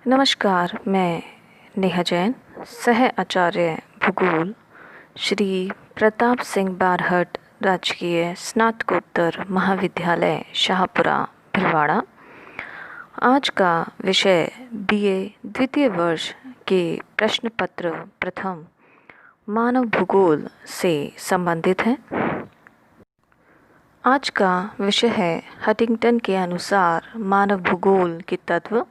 नमस्कार, मैं नेहा जैन, सह आचार्य भूगोल, श्री प्रताप सिंह बारहट राजकीय स्नातकोत्तर महाविद्यालय शाहपुरा भिलवाड़ा। आज का विषय बीए द्वितीय वर्ष के प्रश्न पत्र प्रथम मानव भूगोल से संबंधित है। आज का विषय है हंटिंगटन के अनुसार मानव भूगोल के तत्व।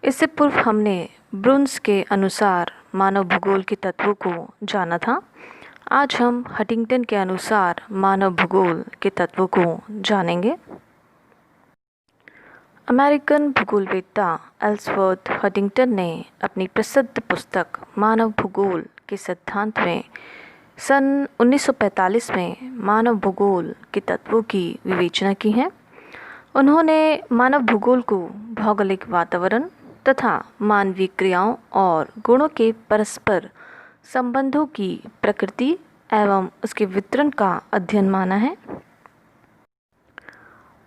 इससे पूर्व हमने ब्रुन्स के अनुसार मानव भूगोल के तत्वों को जाना था। आज हम हंटिंगटन के अनुसार मानव भूगोल के तत्वों को जानेंगे। अमेरिकन भूगोलवेत्ता एल्सवर्थ हंटिंगटन ने अपनी प्रसिद्ध पुस्तक मानव भूगोल के सिद्धांत में सन 1945 में मानव भूगोल के तत्वों की विवेचना की है। उन्होंने मानव भूगोल को भौगोलिक वातावरण तथा मानवीय क्रियाओं और गुणों के परस्पर संबंधों की प्रकृति एवं उसके वितरण का अध्ययन माना है।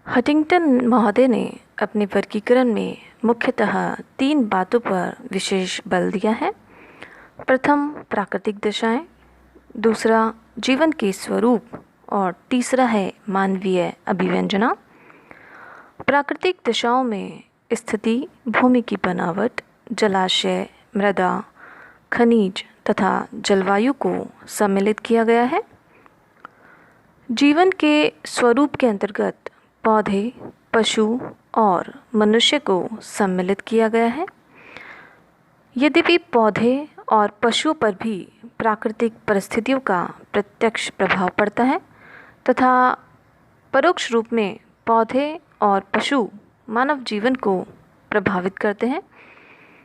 हंटिंगटन महोदय ने अपने वर्गीकरण में मुख्यतः 3 बातों पर विशेष बल दिया है। प्रथम, प्राकृतिक दशाएं, दूसरा, जीवन के स्वरूप और तीसरा है मानवीय अभिव्यंजना। प्राकृतिक दशाओं में स्थिति, भूमि की बनावट, जलाशय, मृदा, खनिज तथा जलवायु को सम्मिलित किया गया है। जीवन के स्वरूप के अंतर्गत पौधे, पशु और मनुष्य को सम्मिलित किया गया है। यद्यपि पौधे और पशुओं पर भी प्राकृतिक परिस्थितियों का प्रत्यक्ष प्रभाव पड़ता है तथा परोक्ष रूप में पौधे और पशु मानव जीवन को प्रभावित करते हैं,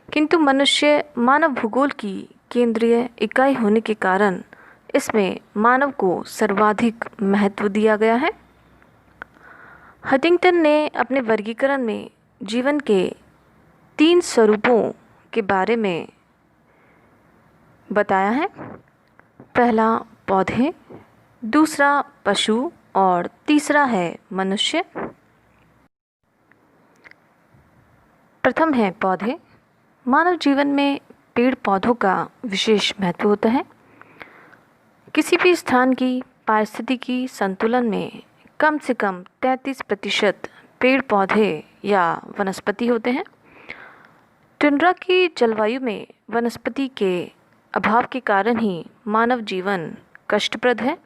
किंतु मनुष्य मानव भूगोल की केंद्रीय इकाई होने के कारण इसमें मानव को सर्वाधिक महत्व दिया गया है। हंटिंगटन ने अपने वर्गीकरण में जीवन के 3 स्वरूपों के बारे में बताया है। पहला पौधे, दूसरा पशु और तीसरा है मनुष्य। प्रथम है पौधे। मानव जीवन में पेड़ पौधों का विशेष महत्व होता है। किसी भी स्थान की पारिस्थितिकी संतुलन में कम से कम 33% पेड़ पौधे या वनस्पति होते हैं। टुंड्रा की जलवायु में वनस्पति के अभाव के कारण ही मानव जीवन कष्टप्रद है।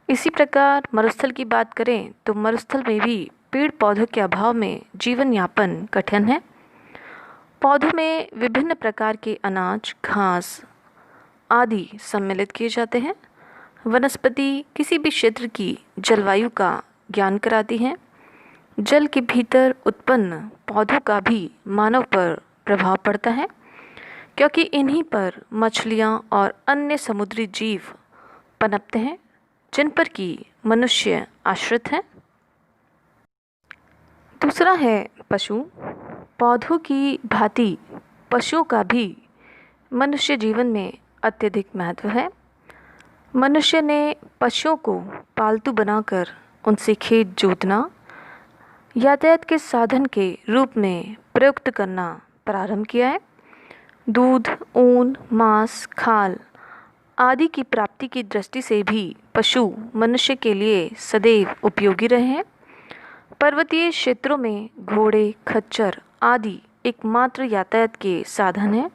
इसी प्रकार मरुस्थल की बात करें तो मरुस्थल में भी पेड़ पौधों के अभाव में जीवन यापन कठिन है। पौधों में विभिन्न प्रकार के अनाज, घास आदि सम्मिलित किए जाते हैं। वनस्पति किसी भी क्षेत्र की जलवायु का ज्ञान कराती हैं। जल के भीतर उत्पन्न पौधों का भी मानव पर प्रभाव पड़ता है, क्योंकि इन्हीं पर मछलियाँ और अन्य समुद्री जीव पनपते हैं, जिन पर कि मनुष्य आश्रित हैं। दूसरा है पशु। पौधों की भांति पशुओं का भी मनुष्य जीवन में अत्यधिक महत्व है। मनुष्य ने पशुओं को पालतू बनाकर उनसे खेत जोतना, यातायात के साधन के रूप में प्रयुक्त करना प्रारंभ किया है। दूध, ऊन, मांस, खाल आदि की प्राप्ति की दृष्टि से भी पशु मनुष्य के लिए सदैव उपयोगी रहे हैं। पर्वतीय क्षेत्रों में घोड़े, खच्चर आदि एकमात्र यातायात के साधन हैं।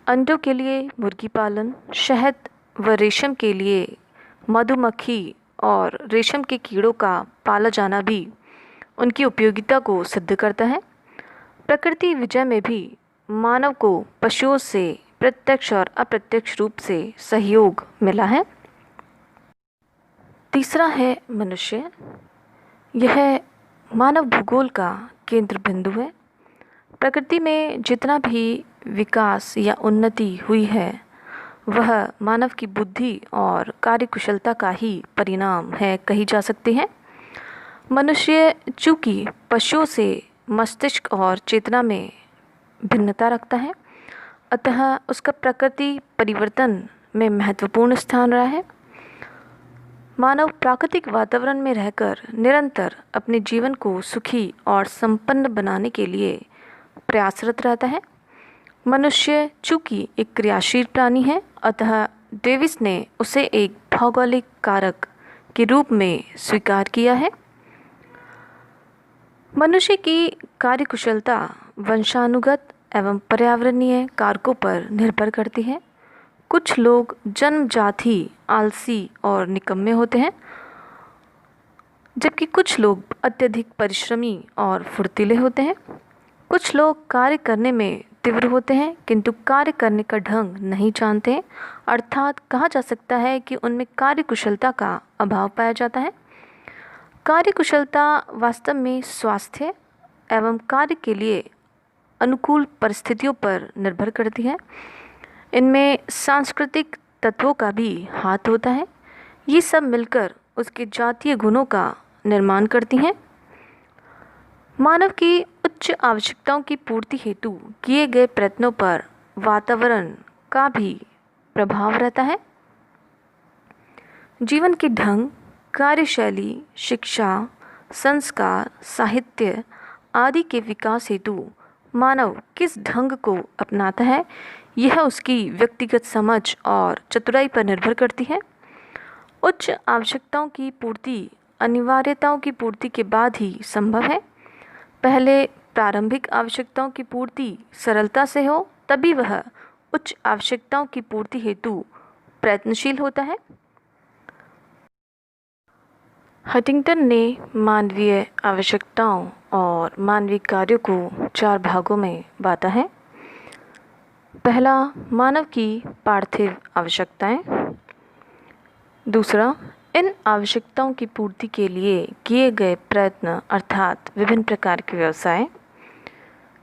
अंडों के लिए मुर्गी पालन, शहद व रेशम के लिए मधुमक्खी और रेशम के कीड़ों का पाला जाना भी उनकी उपयोगिता को सिद्ध करता है। प्रकृति विजय में भी मानव को पशुओं से प्रत्यक्ष और अप्रत्यक्ष रूप से सहयोग मिला है। तीसरा है मनुष्य। यह मानव भूगोल का केंद्र बिंदु है। प्रकृति में जितना भी विकास या उन्नति हुई है वह मानव की बुद्धि और कार्यकुशलता का ही परिणाम है कही जा सकती है। मनुष्य चूँकि पशुओं से मस्तिष्क और चेतना में भिन्नता रखता है, अतः उसका प्रकृति परिवर्तन में महत्वपूर्ण स्थान रहा है। मानव प्राकृतिक वातावरण में रहकर निरंतर अपने जीवन को सुखी और संपन्न बनाने के लिए प्रयासरत रहता है। मनुष्य चूंकि एक क्रियाशील प्राणी है, अतः डेविस ने उसे एक भौगोलिक कारक के रूप में स्वीकार किया है। मनुष्य की कार्यकुशलता वंशानुगत एवं पर्यावरणीय कारकों पर निर्भर करती है। कुछ लोग जन्मजात ही आलसी और निकम्मे होते हैं, जबकि कुछ लोग अत्यधिक परिश्रमी और फुर्तीले होते हैं। कुछ लोग कार्य करने में तीव्र होते हैं किंतु कार्य करने का ढंग नहीं जानते हैं, अर्थात कहा जा सकता है कि उनमें कार्यकुशलता का अभाव पाया जाता है। कार्यकुशलता वास्तव में स्वास्थ्य एवं कार्य के लिए अनुकूल परिस्थितियों पर निर्भर करती है। इनमें सांस्कृतिक तत्वों का भी हाथ होता है। ये सब मिलकर उसके जातीय गुणों का निर्माण करती हैं। मानव की उच्च आवश्यकताओं की पूर्ति हेतु किए गए प्रयत्नों पर वातावरण का भी प्रभाव रहता है। जीवन के ढंग, कार्यशैली, शिक्षा, संस्कार, साहित्य आदि के विकास हेतु मानव किस ढंग को अपनाता है, यह उसकी व्यक्तिगत समझ और चतुराई पर निर्भर करती है। उच्च आवश्यकताओं की पूर्ति अनिवार्यताओं की पूर्ति के बाद ही संभव है। पहले प्रारंभिक आवश्यकताओं की पूर्ति सरलता से हो, तभी वह उच्च आवश्यकताओं की पूर्ति हेतु प्रयत्नशील होता है। हंटिंगटन ने मानवीय आवश्यकताओं और मानवीय कार्यों को 4 भागों में बांटा है। पहला, मानव की पार्थिव आवश्यकताएं। दूसरा, इन आवश्यकताओं की पूर्ति के लिए किए गए प्रयत्न अर्थात विभिन्न प्रकार के व्यवसाय।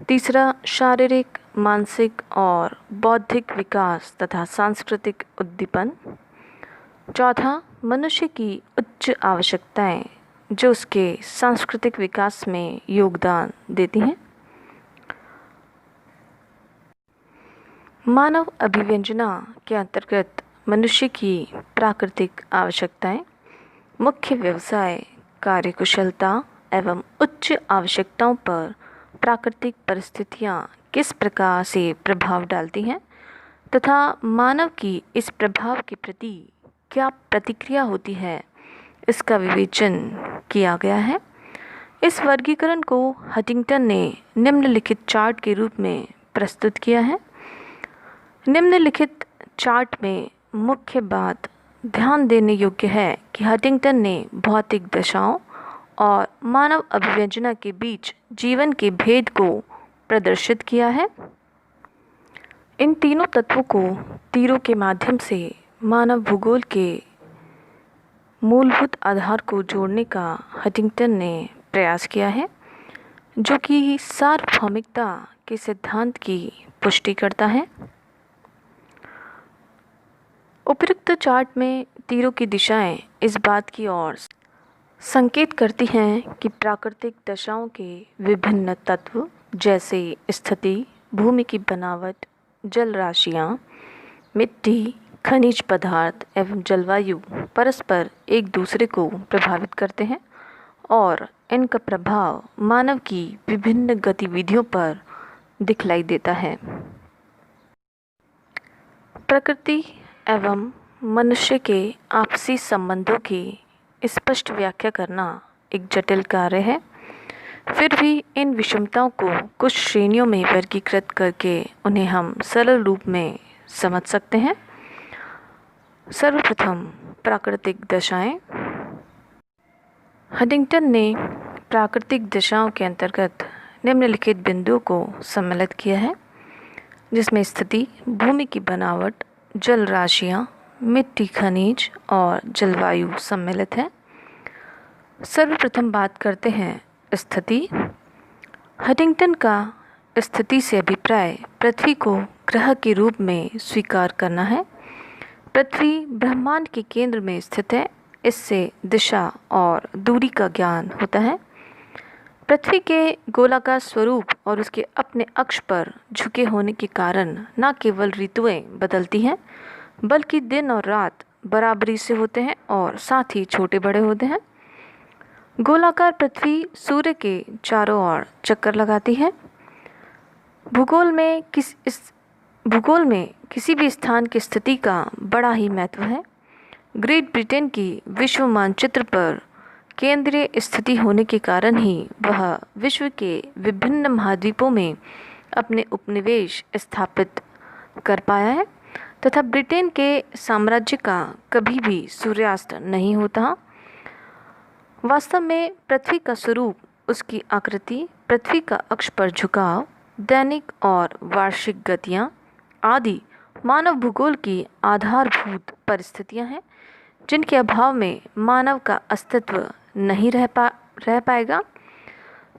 तीसरा, शारीरिक, मानसिक और बौद्धिक विकास तथा सांस्कृतिक उद्दीपन। चौथा, मनुष्य की उच्च आवश्यकताएं जो उसके सांस्कृतिक विकास में योगदान देती हैं। मानव अभिव्यंजना के अंतर्गत मनुष्य की प्राकृतिक आवश्यकताएं, मुख्य व्यवसाय, कार्यकुशलता एवं उच्च आवश्यकताओं पर प्राकृतिक परिस्थितियां किस प्रकार से प्रभाव डालती हैं तथा मानव की इस प्रभाव के प्रति क्या प्रतिक्रिया होती है, इसका विवेचन किया गया है। इस वर्गीकरण को हंटिंगटन ने निम्नलिखित चार्ट के रूप में प्रस्तुत किया है। निम्नलिखित चार्ट में मुख्य बात ध्यान देने योग्य है कि हंटिंगटन ने भौतिक दशाओं और मानव अभिव्यंजना के बीच जीवन के भेद को प्रदर्शित किया है। इन तीनों तत्वों को तीरों के माध्यम से मानव भूगोल के मूलभूत आधार को जोड़ने का हंटिंगटन ने प्रयास किया है, जो कि सार्वभौमिकता के सिद्धांत की पुष्टि करता है। उपरोक्त चार्ट में तीरों की दिशाएं इस बात की ओर संकेत करती हैं कि प्राकृतिक दशाओं के विभिन्न तत्व जैसे स्थिति, भूमि की बनावट, जल राशियाँ, मिट्टी, खनिज पदार्थ एवं जलवायु परस्पर एक दूसरे को प्रभावित करते हैं और इनका प्रभाव मानव की विभिन्न गतिविधियों पर दिखलाई देता है। प्रकृति एवं मनुष्य के आपसी संबंधों की स्पष्ट व्याख्या करना एक जटिल कार्य है। फिर भी इन विषमताओं को कुछ श्रेणियों में वर्गीकृत करके उन्हें हम सरल रूप में समझ सकते हैं। सर्वप्रथम, प्राकृतिक दशाएं। हंटिंगटन ने प्राकृतिक दशाओं के अंतर्गत निम्नलिखित बिंदुओं को सम्मिलित किया है, जिसमें स्थिति, भूमि की बनावट, जल राशियाँ, मिट्टी, खनिज और जलवायु सम्मिलित है। सर्वप्रथम बात करते हैं स्थिति। हंटिंगटन का स्थिति से अभिप्राय पृथ्वी को ग्रह के रूप में स्वीकार करना है। पृथ्वी ब्रह्मांड के केंद्र में स्थित है, इससे दिशा और दूरी का ज्ञान होता है। पृथ्वी के गोलाकार स्वरूप और उसके अपने अक्ष पर झुके होने के कारण न केवल ऋतुएं बदलती हैं, बल्कि दिन और रात बराबरी से होते हैं और साथ ही छोटे बड़े होते हैं। गोलाकार पृथ्वी सूर्य के चारों ओर चक्कर लगाती है। भूगोल में किसी भी स्थान की स्थिति का बड़ा ही महत्व है। ग्रेट ब्रिटेन की विश्व मानचित्र पर केंद्रीय स्थिति होने के कारण ही वह विश्व के विभिन्न महाद्वीपों में अपने उपनिवेश स्थापित कर पाया है तथा ब्रिटेन के साम्राज्य का कभी भी सूर्यास्त नहीं होता। वास्तव में पृथ्वी का स्वरूप, उसकी आकृति, पृथ्वी का अक्ष पर झुकाव, दैनिक और वार्षिक गतियाँ आदि मानव भूगोल की आधारभूत परिस्थितियाँ हैं जिनके अभाव में मानव का अस्तित्व नहीं रह पाएगा।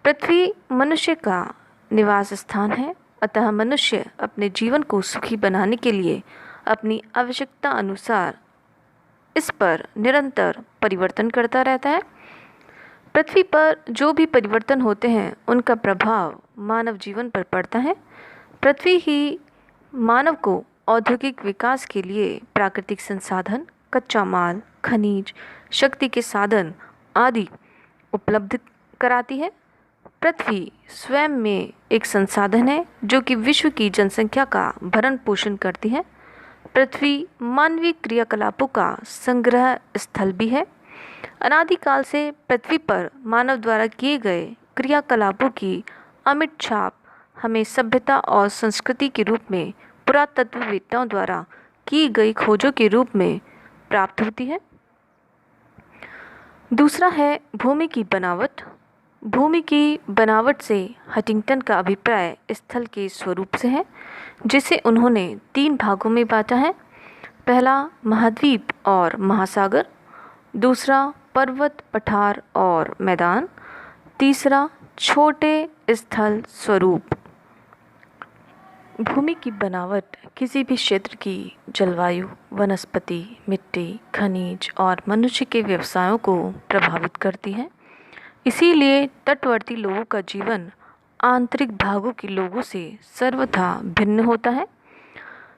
पृथ्वी मनुष्य का निवास स्थान है, अतः मनुष्य अपने जीवन को सुखी बनाने के लिए अपनी आवश्यकता अनुसार इस पर निरंतर परिवर्तन करता रहता है। पृथ्वी पर जो भी परिवर्तन होते हैं उनका प्रभाव मानव जीवन पर पड़ता है। पृथ्वी ही मानव को औद्योगिक विकास के लिए प्राकृतिक संसाधन, कच्चा माल, खनिज, शक्ति के साधन आदि उपलब्ध कराती है। पृथ्वी स्वयं में एक संसाधन है जो कि विश्व की जनसंख्या का भरण पोषण करती है। पृथ्वी मानवीय क्रियाकलापों का संग्रह स्थल भी है। अनादिकाल से पृथ्वी पर मानव द्वारा किए गए क्रियाकलापों की अमिट छाप हमें सभ्यता और संस्कृति के रूप में पुरातत्ववेत्ताओं द्वारा की गई खोजों के रूप में प्राप्त होती है। दूसरा है भूमि की बनावट। भूमि की बनावट से हंटिंगटन का अभिप्राय स्थल के स्वरूप से है, जिसे उन्होंने 3 भागों में बांटा है। पहला महाद्वीप और महासागर, दूसरा पर्वत, पठार और मैदान, तीसरा छोटे स्थल स्वरूप। भूमि की बनावट किसी भी क्षेत्र की जलवायु, वनस्पति, मिट्टी, खनिज और मनुष्य के व्यवसायों को प्रभावित करती है। इसीलिए तटवर्ती लोगों का जीवन आंतरिक भागों के लोगों से सर्वथा भिन्न होता है।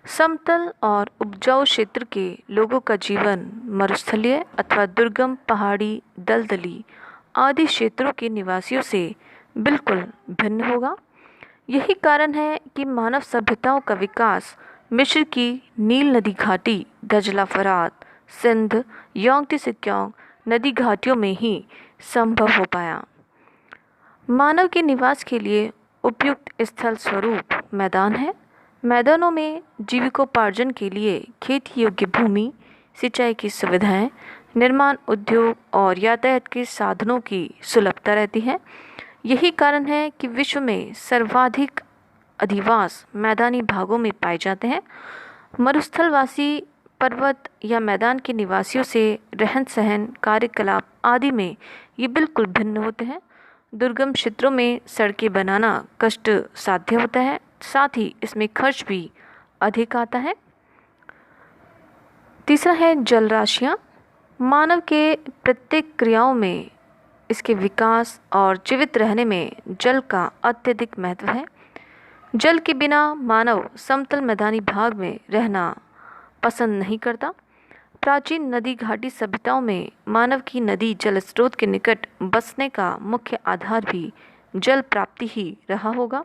समतल और उपजाऊ क्षेत्र के लोगों का जीवन मरुस्थलीय अथवा दुर्गम पहाड़ी, दलदली आदि क्षेत्रों के निवासियों से बिल्कुल भिन्न होगा। यही कारण है कि मानव सभ्यताओं का विकास मिस्र की नील नदी घाटी, दजला फरात, सिंध, योंगटी सिक्योंग नदी घाटियों में ही संभव हो पाया। मानव के निवास के लिए उपयुक्त स्थल स्वरूप मैदान है। मैदानों में जीविकोपार्जन के लिए खेती योग्य भूमि, सिंचाई की सुविधाएं, निर्माण उद्योग और यातायात के साधनों की सुलभता रहती है। यही कारण है कि विश्व में सर्वाधिक अधिवास मैदानी भागों में पाए जाते हैं। मरुस्थलवासी पर्वत या मैदान के निवासियों से रहन सहन, कार्यकलाप आदि में ये बिल्कुल भिन्न होते हैं। दुर्गम क्षेत्रों में सड़कें बनाना कष्ट साध्य होता है, साथ ही इसमें खर्च भी अधिक आता है। तीसरा है जल राशियाँ। मानव के प्रत्येक क्रियाओं में इसके विकास और जीवित रहने में जल का अत्यधिक महत्व है। जल के बिना मानव समतल मैदानी भाग में रहना पसंद नहीं करता। प्राचीन नदी घाटी सभ्यताओं में मानव की नदी जल स्रोत के निकट बसने का मुख्य आधार भी जल प्राप्ति ही रहा होगा।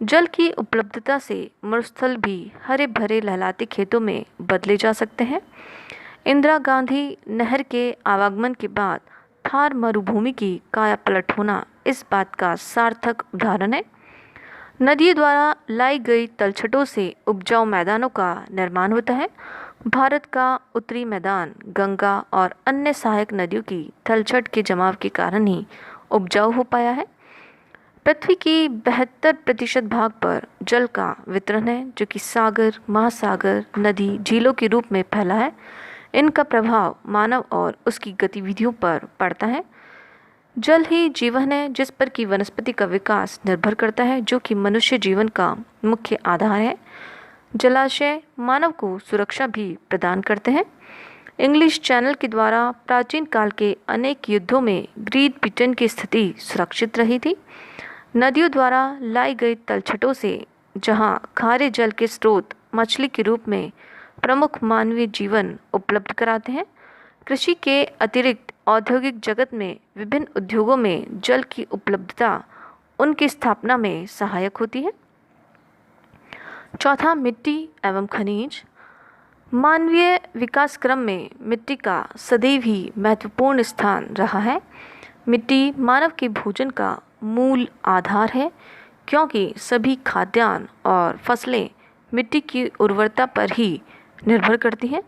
जल की उपलब्धता से मरुस्थल भी हरे भरे लहलाते खेतों में बदले जा सकते हैं। इंदिरा गांधी नहर के आवागमन के बाद थार मरुभूमि की काया पलट होना इस बात का सार्थक उदाहरण है। नदियों द्वारा लाई गई तलछटों से उपजाऊ मैदानों का निर्माण होता है। भारत का उत्तरी मैदान गंगा और अन्य सहायक नदियों की तलछट के जमाव के कारण ही उपजाऊ हो पाया है। पृथ्वी की 72% भाग पर जल का वितरण है, जो कि सागर, महासागर, नदी, झीलों के रूप में फैला है। इनका प्रभाव मानव और उसकी गतिविधियों पर पड़ता है। जल ही जीवन है, जिस पर कि वनस्पति का विकास निर्भर करता है, जो कि मनुष्य जीवन का मुख्य आधार है। जलाशय मानव को सुरक्षा भी प्रदान करते हैं। इंग्लिश चैनल के द्वारा प्राचीन काल के अनेक युद्धों में ग्रेट ब्रिटेन की स्थिति सुरक्षित रही थी। नदियों द्वारा लाई गई तलछटों से जहां खारे जल के स्रोत मछली के रूप में प्रमुख मानवीय जीवन उपलब्ध कराते हैं, कृषि के अतिरिक्त औद्योगिक जगत में विभिन्न उद्योगों में जल की उपलब्धता उनकी स्थापना में सहायक होती है। चौथा, मिट्टी एवं खनिज। मानवीय विकास क्रम में मिट्टी का सदैव ही महत्वपूर्ण स्थान रहा है। मिट्टी मानव के भोजन का मूल आधार है, क्योंकि सभी खाद्यान्न और फसलें मिट्टी की उर्वरता पर ही निर्भर करती हैं।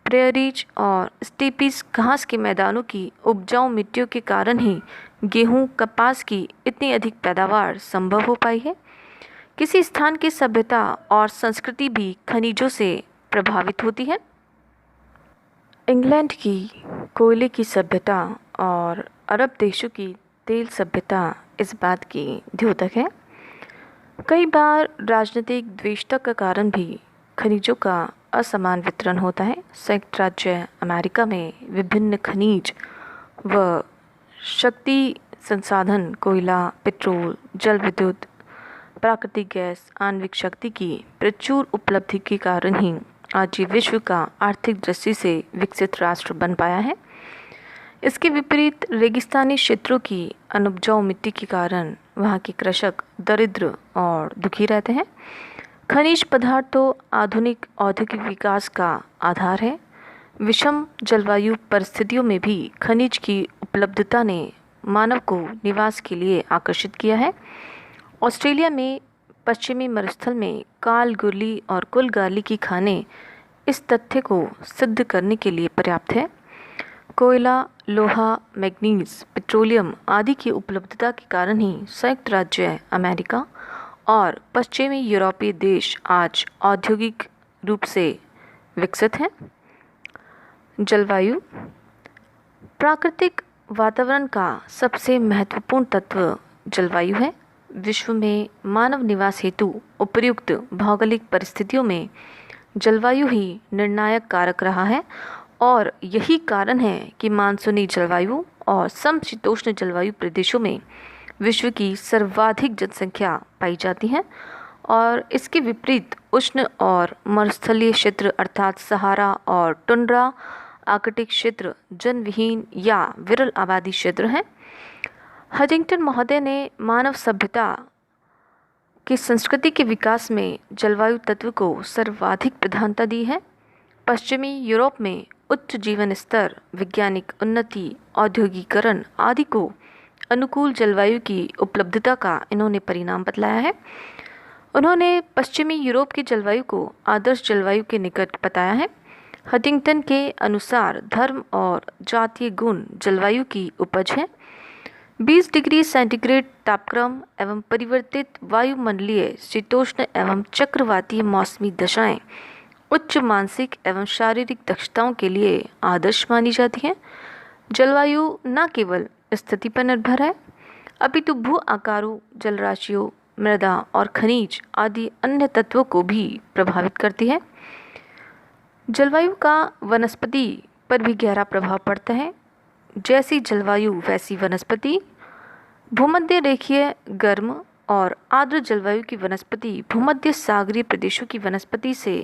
प्रेयरीज और स्टेपीज घास के मैदानों की उपजाऊ मिट्टियों के कारण ही गेहूं, कपास की इतनी अधिक पैदावार संभव हो पाई है। किसी स्थान की सभ्यता और संस्कृति भी खनिजों से प्रभावित होती है। इंग्लैंड की कोयले की सभ्यता और अरब देशों की तेल सभ्यता इस बात की द्योतक है। कई बार राजनीतिक द्वेषता का कारण भी खनिजों का असमान वितरण होता है। संयुक्त राज्य अमेरिका में विभिन्न खनिज व शक्ति संसाधन, कोयला, पेट्रोल, जल विद्युत, प्राकृतिक गैस, आणविक शक्ति की प्रचुर उपलब्धि के कारण ही आज ये विश्व का आर्थिक दृष्टि से विकसित राष्ट्र बन पाया है। इसके विपरीत रेगिस्तानी क्षेत्रों की अनुपजाऊ मिट्टी के कारण वहाँ के कृषक दरिद्र और दुखी रहते हैं। खनिज पदार्थ तो आधुनिक औद्योगिक विकास का आधार है। विषम जलवायु परिस्थितियों में भी खनिज की उपलब्धता ने मानव को निवास के लिए आकर्षित किया है। ऑस्ट्रेलिया में पश्चिमी मरुस्थल में काल गुरली और कुलगाली की खानें इस तथ्य को सिद्ध करने के लिए पर्याप्त है। कोयला, लोहा, मैग्नीज, पेट्रोलियम आदि की उपलब्धता के कारण ही संयुक्त राज्य अमेरिका और पश्चिमी यूरोपीय देश आज औद्योगिक रूप से विकसित हैं। जलवायु प्राकृतिक वातावरण का सबसे महत्वपूर्ण तत्व जलवायु है। विश्व में मानव निवास हेतु उपयुक्त भौगोलिक परिस्थितियों में जलवायु ही निर्णायक कारक रहा है और यही कारण है कि मानसूनी जलवायु और समशीतोष्ण जलवायु प्रदेशों में विश्व की सर्वाधिक जनसंख्या पाई जाती है और इसके विपरीत उष्ण और मरुस्थलीय क्षेत्र अर्थात सहारा और टुंड्रा आर्कटिक क्षेत्र जनविहीन या विरल आबादी क्षेत्र हैं। हडिंगटन महोदय ने मानव सभ्यता की संस्कृति के विकास में जलवायु तत्व को सर्वाधिक प्रधानता दी है। पश्चिमी यूरोप में उच्च जीवन स्तर, वैज्ञानिक उन्नति, औद्योगिकरण आदि को अनुकूल जलवायु की उपलब्धता का इन्होंने परिणाम बतलाया है। उन्होंने पश्चिमी यूरोप की जलवायु को आदर्श जलवायु के निकट बताया है। हडिंगटन के अनुसार धर्म और जातीय गुण जलवायु की उपज है। 20 डिग्री सेंटीग्रेड तापक्रम एवं परिवर्तित वायुमंडलीय शीतोष्ण एवं चक्रवातीय मौसमी दशाएं उच्च मानसिक एवं शारीरिक दक्षताओं के लिए आदर्श मानी जाती हैं। जलवायु न केवल स्थिति पर निर्भर है, अपितु भू आकारों, जलराशियों, मृदा और खनिज आदि अन्य तत्वों को भी प्रभावित करती है। जलवायु का वनस्पति पर भी गहरा प्रभाव पड़ता है। जैसी जलवायु वैसी वनस्पति। भूमध्य रेखीय गर्म और आर्द्र जलवायु की वनस्पति भूमध्य सागरीय प्रदेशों की वनस्पति से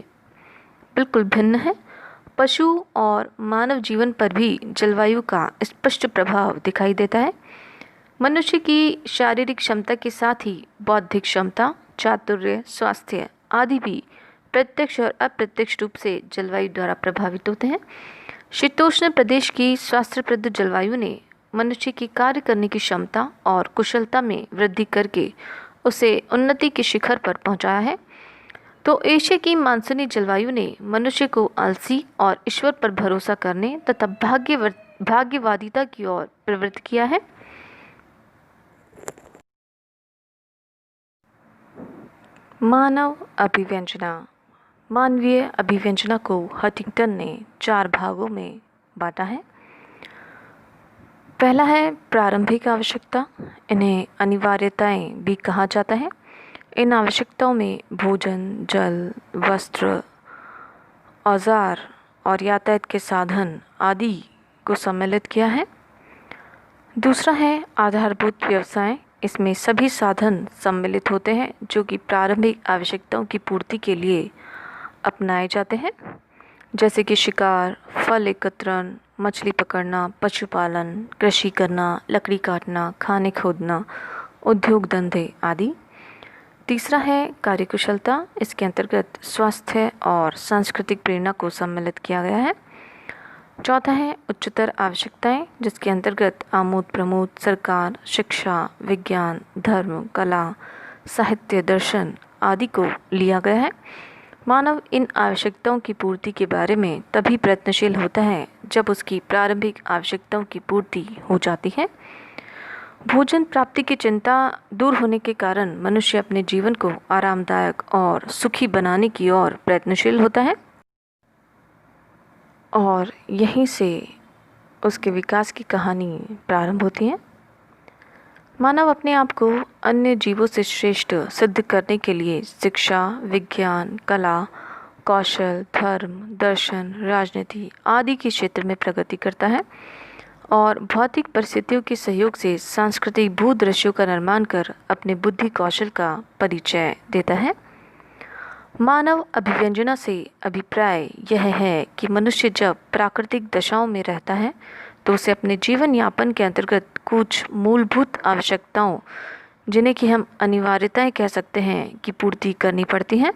बिल्कुल भिन्न है। पशु और मानव जीवन पर भी जलवायु का स्पष्ट प्रभाव दिखाई देता है। मनुष्य की शारीरिक क्षमता के साथ ही बौद्धिक क्षमता, चातुर्य, स्वास्थ्य आदि भी प्रत्यक्ष और अप्रत्यक्ष रूप से जलवायु द्वारा प्रभावित होते हैं। शीतोष्ण प्रदेश की स्वास्थ्यप्रद जलवायु ने मनुष्य की कार्य करने की क्षमता और कुशलता में वृद्धि करके उसे उन्नति के शिखर पर पहुंचाया है, तो एशिया की मानसूनी जलवायु ने मनुष्य को आलसी और ईश्वर पर भरोसा करने तथा भाग्यवादिता की ओर प्रवृत्त किया है। मानव अभिव्यंजना। मानवीय अभिव्यंजना को हडिंगटन ने 4 भागों में बांटा है। पहला है प्रारंभिक आवश्यकता। इन्हें अनिवार्यताएं भी कहा जाता है। इन आवश्यकताओं में भोजन, जल, वस्त्र, औजार और यातायात के साधन आदि को सम्मिलित किया है। दूसरा है आधारभूत व्यवसाय। इसमें सभी साधन सम्मिलित होते हैं जो कि प्रारंभिक आवश्यकताओं की पूर्ति के लिए अपनाए जाते हैं, जैसे कि शिकार, फल एकत्रण, मछली पकड़ना, पशुपालन, कृषि करना, लकड़ी काटना, खाने खोदना, उद्योग धंधे आदि। तीसरा है कार्यकुशलता। इसके अंतर्गत स्वास्थ्य और सांस्कृतिक प्रेरणा को सम्मिलित किया गया है। चौथा है उच्चतर आवश्यकताएं, जिसके अंतर्गत आमोद प्रमोद, सरकार, शिक्षा, विज्ञान, धर्म, कला, साहित्य, दर्शन आदि को लिया गया है। मानव इन आवश्यकताओं की पूर्ति के बारे में तभी प्रयत्नशील होता है जब उसकी प्रारंभिक आवश्यकताओं की पूर्ति हो जाती है। भोजन प्राप्ति की चिंता दूर होने के कारण मनुष्य अपने जीवन को आरामदायक और सुखी बनाने की ओर प्रयत्नशील होता है और यहीं से उसके विकास की कहानी प्रारंभ होती है। मानव अपने आप को अन्य जीवों से श्रेष्ठ सिद्ध करने के लिए शिक्षा, विज्ञान, कला, कौशल, धर्म, दर्शन, राजनीति आदि के क्षेत्र में प्रगति करता है और भौतिक परिस्थितियों के सहयोग से सांस्कृतिक भूदृश्यों का निर्माण कर अपने बुद्धि कौशल का परिचय देता है। मानव अभिव्यंजना से अभिप्राय यह है कि मनुष्य जब प्राकृतिक दशाओं में रहता है तो उसे अपने जीवन यापन के अंतर्गत कुछ मूलभूत आवश्यकताओं, जिन्हें कि हम अनिवार्यताएं कह सकते हैं, की पूर्ति करनी पड़ती हैं।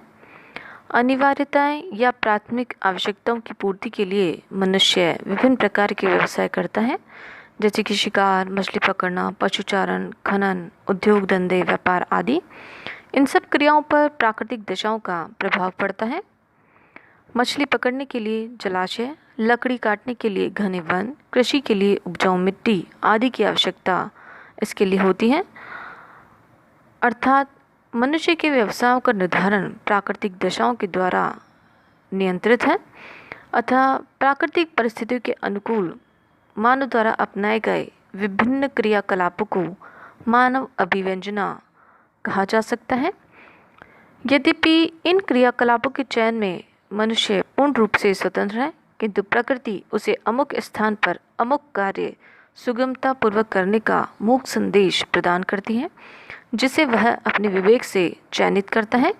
अनिवार्यताएं या प्राथमिक आवश्यकताओं की पूर्ति के लिए मनुष्य विभिन्न प्रकार के व्यवसाय करता है, जैसे कि शिकार, मछली पकड़ना, पशुचारण, खनन, उद्योग धंधे, व्यापार आदि। इन सब क्रियाओं पर प्राकृतिक दशाओं का प्रभाव पड़ता है। मछली पकड़ने के लिए जलाशय, लकड़ी काटने के लिए घने वन, कृषि के लिए उपजाऊ मिट्टी आदि की आवश्यकता इसके लिए होती है। अर्थात मनुष्य के व्यवसायों का निर्धारण प्राकृतिक दशाओं के द्वारा नियंत्रित है। अतः प्राकृतिक परिस्थितियों के अनुकूल मानव द्वारा अपनाए गए विभिन्न क्रियाकलापों को मानव अभिव्यंजना कहा जा सकता है। यद्यपि इन क्रियाकलापों के चयन में मनुष्य पूर्ण रूप से स्वतंत्र है, किंतु प्रकृति उसे अमुक स्थान पर अमुक कार्य सुगमतापूर्वक करने का मूक संदेश प्रदान करती है, जिसे वह अपने विवेक से चयनित करता है।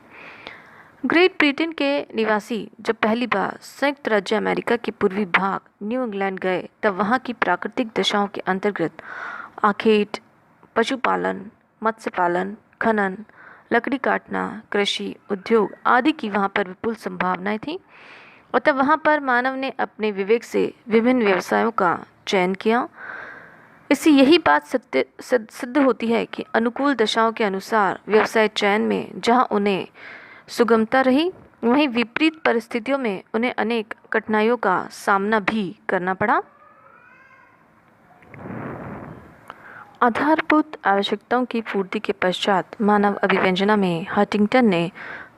ग्रेट ब्रिटेन के निवासी जब पहली बार संयुक्त राज्य अमेरिका के पूर्वी भाग न्यू इंग्लैंड गए, तब वहाँ की प्राकृतिक दशाओं के अंतर्गत आखेट, पशुपालन, मत्स्य पालन, खनन, लकड़ी काटना, कृषि, उद्योग आदि की वहाँ पर विपुल संभावनाएं थीं। और तब वहाँ पर मानव ने अपने विवेक से विभिन्न व्यवसायों का चयन किया। इससे यही बात सिद्ध होती है कि अनुकूल दशाओं के अनुसार व्यवसाय चयन में जहाँ उन्हें सुगमता रही, वहीं विपरीत परिस्थितियों में उन्हें अनेक कठिनाइयों का सामना भी करना पड़ा। आधारभूत आवश्यकताओं की पूर्ति के पश्चात मानव अभिव्यंजना में हंटिंगटन ने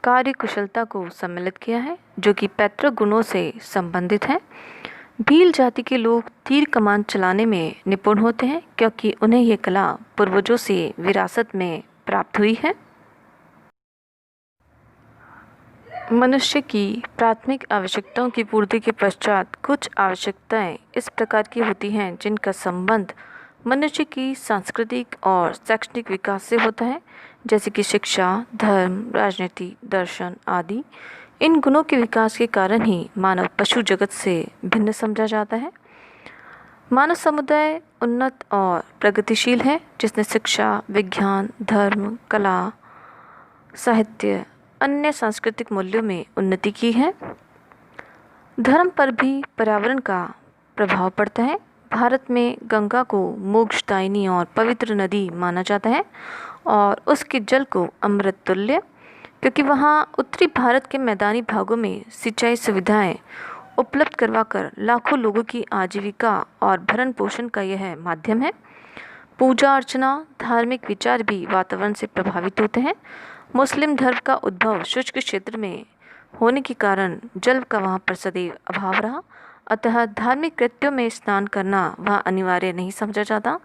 कार्यकुशलता को सम्मिलित किया है, जो कि पैतृक गुणों से संबंधित है। भील जाति के लोग तीर कमान चलाने में निपुण होते हैं, क्योंकि उन्हें यह कला पूर्वजों से विरासत में प्राप्त हुई है। मनुष्य की प्राथमिक आवश्यकताओं की पूर्ति के पश्चात कुछ आवश्यकताएं इस प्रकार की होती हैं जिनका संबंध मनुष्य की सांस्कृतिक और शैक्षणिक विकास से होता है, जैसे कि शिक्षा, धर्म, राजनीति, दर्शन आदि। इन गुणों के विकास के कारण ही मानव पशु जगत से भिन्न समझा जाता है। मानव समुदाय उन्नत और प्रगतिशील है, जिसने शिक्षा, विज्ञान, धर्म, कला, साहित्य, अन्य सांस्कृतिक मूल्यों में उन्नति की है। धर्म पर भी पर्यावरण का प्रभाव पड़ता है। भारत में गंगा को मोक्षदायिनी और पवित्र नदी माना जाता है और उसके जल को अमृत तुल्य, क्योंकि वहाँ उत्तरी भारत के मैदानी भागों में सिंचाई सुविधाएं उपलब्ध करवाकर लाखों लोगों की आजीविका और भरण पोषण का यह माध्यम है। पूजा अर्चना, धार्मिक विचार भी वातावरण से प्रभावित होते हैं। मुस्लिम धर्म का उद्भव शुष्क क्षेत्र में होने के कारण जल का वहाँ पर सदैव अभाव रहा, अतः धार्मिक कृत्यों में स्नान करना वहाँ अनिवार्य नहीं समझा जाता,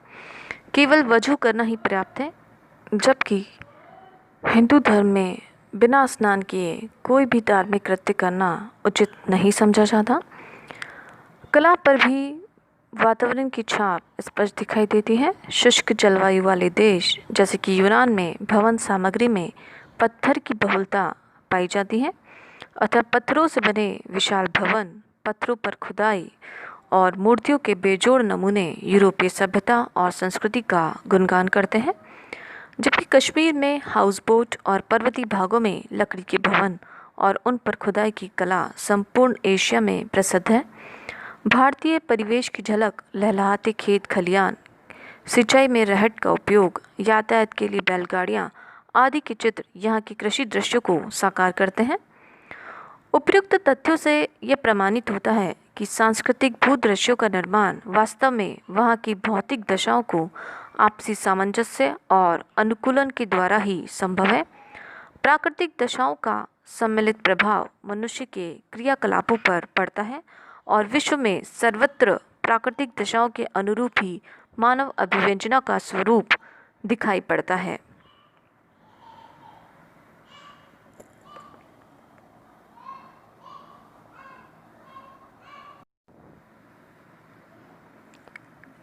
केवल वजू करना ही पर्याप्त है। जबकि हिंदू धर्म में बिना स्नान किए कोई भी धार्मिक कृत्य करना उचित नहीं समझा जाता। कला पर भी वातावरण की छाप स्पष्ट दिखाई देती है। शुष्क जलवायु वाले देश जैसे कि यूनान में भवन सामग्री में पत्थर की बहुलता पाई जाती है, अतः पत्थरों से बने विशाल भवन, पत्थरों पर खुदाई और मूर्तियों के बेजोड़ नमूने यूरोपीय सभ्यता और संस्कृति का गुणगान करते हैं। जबकि कश्मीर में हाउसबोट और पर्वतीय भागों में लकड़ी के भवन और उन पर खुदाई की कला संपूर्ण एशिया में प्रसिद्ध है। भारतीय परिवेश की झलक लहलहाते खेत खलियान, सिंचाई में रहट का उपयोग, यातायात के लिए बैलगाड़ियाँ आदि के चित्र यहाँ के कृषि दृश्यों को साकार करते हैं। उपयुक्त तथ्यों से यह प्रमाणित होता है कि सांस्कृतिक भूदृश्यों का निर्माण वास्तव में वहाँ की भौतिक दशाओं को आपसी सामंजस्य और अनुकूलन के द्वारा ही संभव है। प्राकृतिक दशाओं का सम्मिलित प्रभाव मनुष्य के क्रियाकलापों पर पड़ता है और विश्व में सर्वत्र प्राकृतिक दशाओं के अनुरूप ही मानव अभिव्यंजना का स्वरूप दिखाई पड़ता है।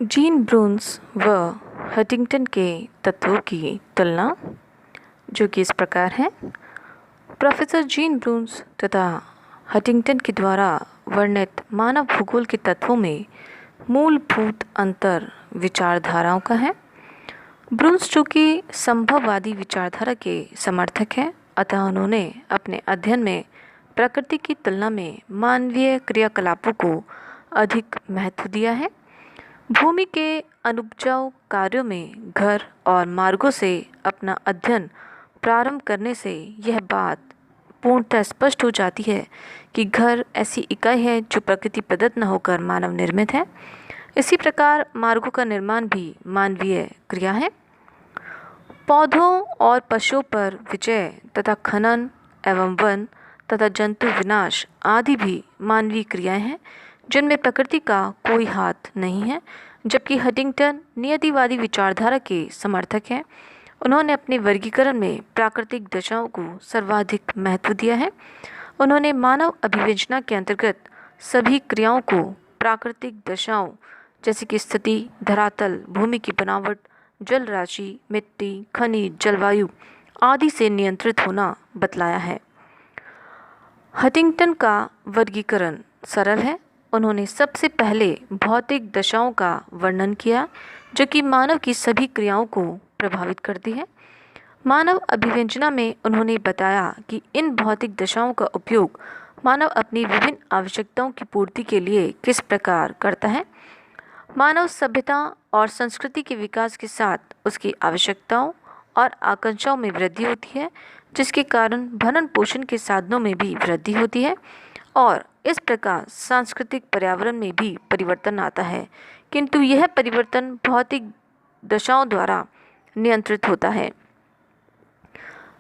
जीन ब्रून्स व हंटिंगटन के तत्वों की तुलना, जो कि इस प्रकार है। प्रोफेसर जीन ब्रून्स तथा हंटिंगटन के द्वारा वर्णित मानव भूगोल के तत्वों में मूलभूत अंतर विचारधाराओं का है। ब्रून्स जो कि संभववादी विचारधारा के समर्थक हैं, अतः उन्होंने अपने अध्ययन में प्रकृति की तुलना में मानवीय क्रियाकलापों को अधिक महत्व दिया है। भूमि के अनुपजाऊ कार्यों में घर और मार्गों से अपना अध्ययन प्रारंभ करने से यह बात पूर्णतः स्पष्ट हो जाती है कि घर ऐसी इकाई है जो प्रकृति प्रदत्त न होकर मानव निर्मित है। इसी प्रकार मार्गों का निर्माण भी मानवीय क्रिया है। पौधों और पशुओं पर विजय तथा खनन एवं वन तथा जंतु विनाश आदि भी मानवीय क्रियाएं हैं जिनमें प्रकृति का कोई हाथ नहीं है। जबकि हंटिंगटन नियतिवादी विचारधारा के समर्थक हैं। उन्होंने अपने वर्गीकरण में प्राकृतिक दशाओं को सर्वाधिक महत्व दिया है। उन्होंने मानव अभिव्यंजना के अंतर्गत सभी क्रियाओं को प्राकृतिक दशाओं जैसे कि स्थिति, धरातल, भूमि की बनावट, जल राशि, मिट्टी, खनिज, जलवायु आदि से नियंत्रित होना बतलाया है। हंटिंगटन का वर्गीकरण सरल है। उन्होंने सबसे पहले भौतिक दशाओं का वर्णन किया जो कि मानव की सभी क्रियाओं को प्रभावित करती है। मानव अभिव्यंजना में उन्होंने बताया कि इन भौतिक दशाओं का उपयोग मानव अपनी विभिन्न आवश्यकताओं की पूर्ति के लिए किस प्रकार करता है। मानव सभ्यता और संस्कृति के विकास के साथ उसकी आवश्यकताओं और आकांक्षाओं में वृद्धि होती है, जिसके कारण भरण पोषण के साधनों में भी वृद्धि होती है और इस प्रकार सांस्कृतिक पर्यावरण में भी परिवर्तन आता है, किंतु यह परिवर्तन भौतिक दशाओं द्वारा नियंत्रित होता है।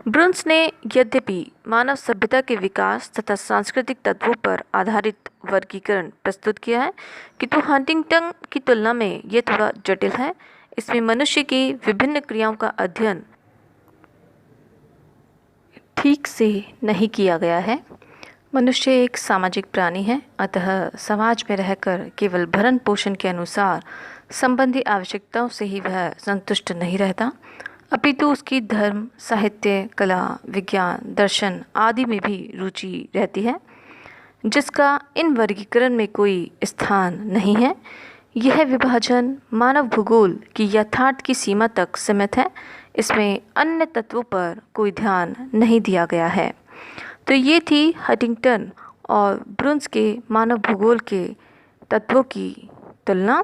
ब्रून्स ने यद्यपि मानव सभ्यता के विकास तथा सांस्कृतिक तत्वों पर आधारित वर्गीकरण प्रस्तुत किया है, किंतु हंटिंगटन की तुलना में यह थोड़ा जटिल है। इसमें मनुष्य की विभिन्न क्रियाओं का अध्ययन ठीक से नहीं किया गया है। मनुष्य एक सामाजिक प्राणी है, अतः समाज में रहकर केवल भरण पोषण के अनुसार संबंधी आवश्यकताओं से ही वह संतुष्ट नहीं रहता, अपितु उसकी धर्म, साहित्य, कला, विज्ञान, दर्शन आदि में भी रुचि रहती है, जिसका इन वर्गीकरण में कोई स्थान नहीं है। यह विभाजन मानव भूगोल की यथार्थ की सीमा तक सीमित है। इसमें अन्य तत्वों पर कोई ध्यान नहीं दिया गया है। तो ये थी हंटिंगटन और ब्रून्स के मानव भूगोल के तत्वों की तुलना।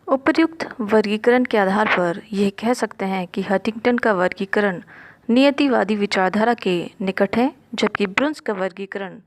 उपर्युक्त वर्गीकरण के आधार पर यह कह सकते हैं कि हंटिंगटन का वर्गीकरण नियतिवादी विचारधारा के निकट है, जबकि ब्रून्स का वर्गीकरण